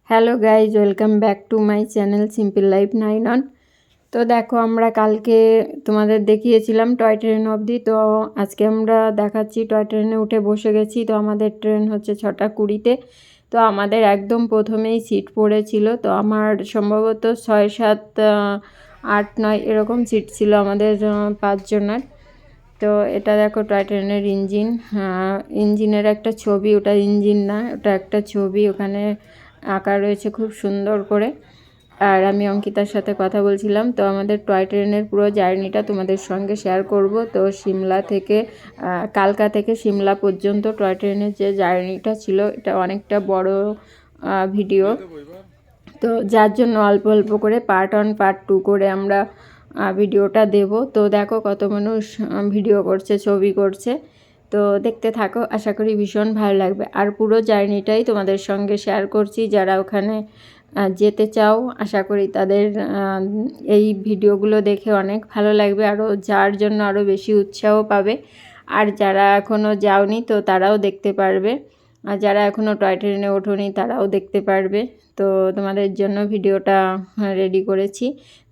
Hello guys, welcome back to my channel simple life 9 on. তো দেখো, আমরা কালকে তোমাদের দেখিয়েছিলাম টয় ট্রেন অবধি। তো আজকে আমরা দেখাচ্ছি টয় ট্রেনে উঠে বসে গেছি। তো আমাদের ট্রেন হচ্ছে 6:20-তে। তো আমাদের একদম প্রথমেই সিট পড়েছিল। তো আমার সম্ভবত 6, 7, 8, 9 এরকম সিট ছিল আমাদের 5 জনের। তো এটা দেখো টয় ট্রেনের ইঞ্জিন, ইঞ্জিনের একটা ছবি, ওটা ইঞ্জিন না, ওটা একটা ছবি ওখানে আঁকা রয়েছে খুব সুন্দর করে। আর আমি অঙ্কিতার সাথে কথা বলছিলাম। তো আমাদের টয় ট্রেনের পুরো জার্নিটা তোমাদের সঙ্গে শেয়ার করব। তো সিমলা থেকে কালকা থেকে সিমলা পর্যন্ত টয় ট্রেনের যে জার্নিটা ছিল, এটা অনেকটা বড় ভিডিও। তো যার জন্য অল্প অল্প করে পার্ট 1 পার্ট 2 করে আমরা ভিডিওটা দেব। তো দেখো কত মানুষ ভিডিও করছে, ছবি করছে। তো দেখতে থাকো, আশা করি ভীষণ ভালো লাগবে। আর পুরো জার্নিটাই তোমাদের সঙ্গে শেয়ার করছি। যারা ওখানে যেতে চাও, আশা করি তাদের এই ভিডিওগুলো দেখে অনেক ভালো লাগবে, আরও যার জন্য আরও বেশি উৎসাহ পাবে। আর যারা এখনও যাওনি তো তারাও দেখতে পারবে, আর যারা এখনও টয় ট্রেনে ওঠোনি তারাও দেখতে পারবে। তো তোমাদের জন্য ভিডিওটা রেডি করেছি।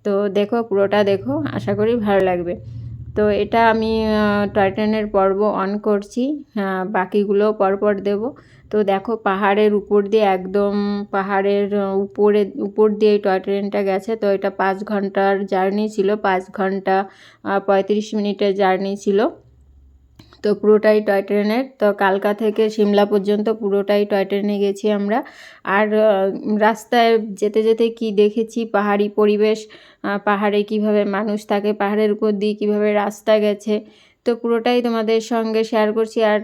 তো দেখো, পুরোটা দেখো, আশা করি ভালো লাগবে। তো এটা আমি টয় ট্রেনের পর্ব অন করছি, বাকিগুলো পরপর দেব। তো দেখো, পাহাড়ের উপর দিয়ে, একদম পাহাড়ের উপর দিয়ে টয় ট্রেনটা গেছে। তো এটা 5 ঘন্টার জার্নি ছিল, 5 ঘন্টা 35 মিনিটের জার্নি ছিল। তো পুরোটাই টয় ট্রেনের। তো কালকা থেকে সিমলা পর্যন্ত পুরোটাই টয় ট্রেনে গেছি আমরা। আর রাস্তায় যেতে যেতে কি দেখেছি, পাহাড়ি পরিবেশ, পাহাড়ে কিভাবে মানুষ থাকে, পাহাড়ের উপর দিয়ে কীভাবে রাস্তা গেছে, তো পুরোটাই তোমাদের সঙ্গে শেয়ার করছি। আর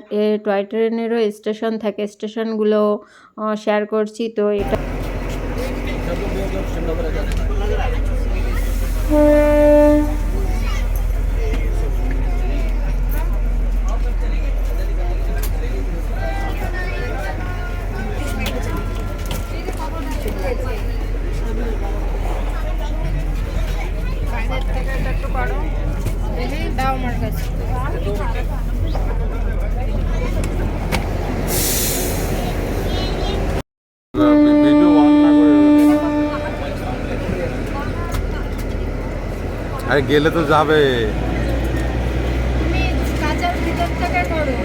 টয় ট্রেনেরও স্টেশন থাকে, স্টেশনগুলো শেয়ার করছি। তো এটা দাও আমার কাছে। আরে গেলে তো যাবে। তুমি কাঁচার ভিতর থেকে করো।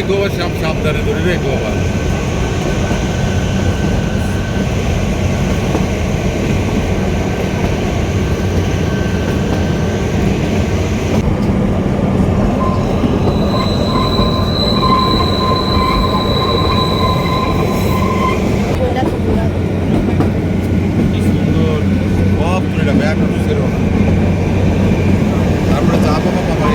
গোবার সাবধানে ধরে রে গোবার। তারপরে যা বাবা বাবা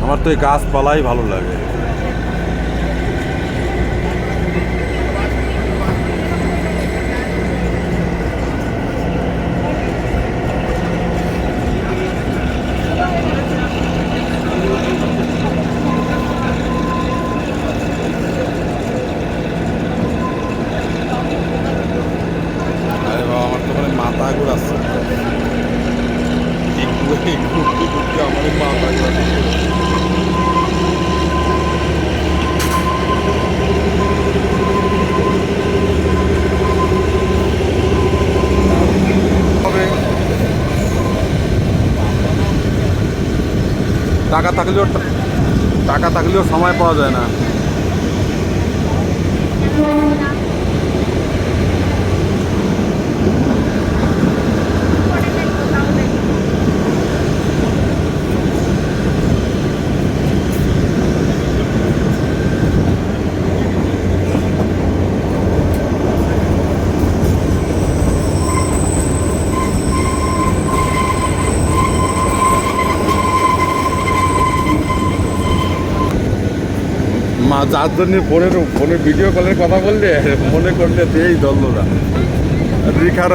আমার তো এই গাছপালাই ভালো লাগে। আরে বাবা আমার তো মানে মাথা ঘুরাচ্ছে একটু আমার মাথা ঘুরাচ্ছে। টাকা থাকলেও সময় পাওয়া যায় না। মা যার জন্য ফোনে ভিডিও কলের কথা বললে মনে করলে এই ধরলো না, রেখা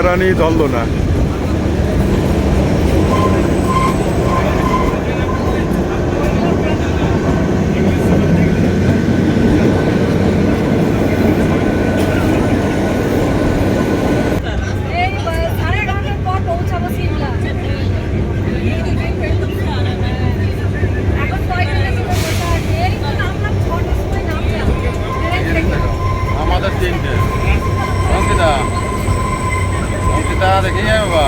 রানী ধরলো না। আমাদের তিনটে অঙ্কিতা দেখি বাবা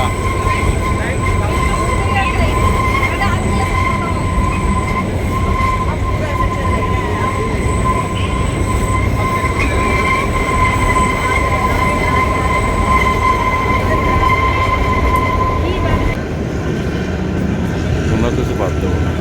তোমরা কিছু বাদ দেবো না।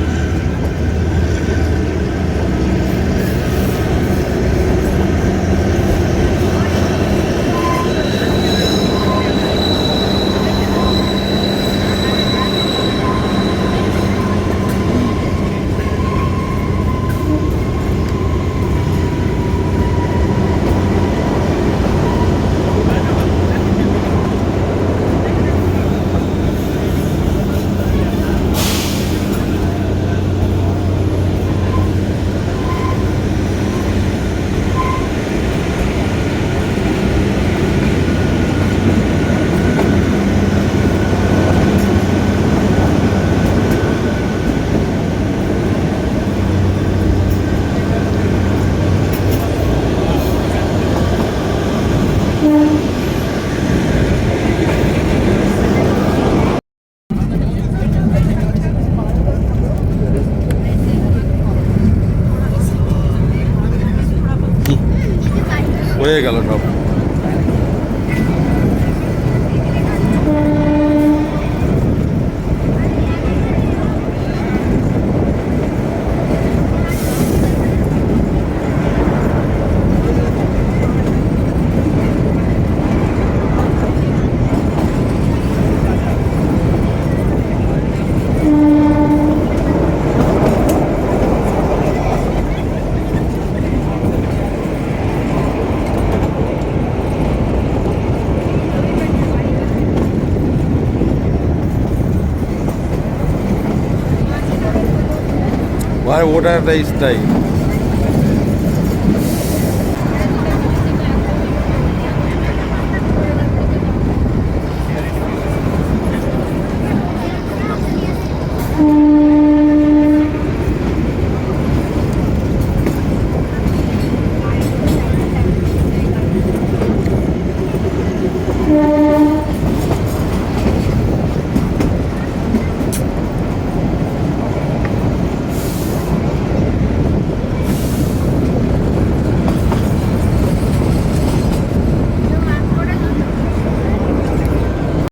ওটা একটা স্টাইল।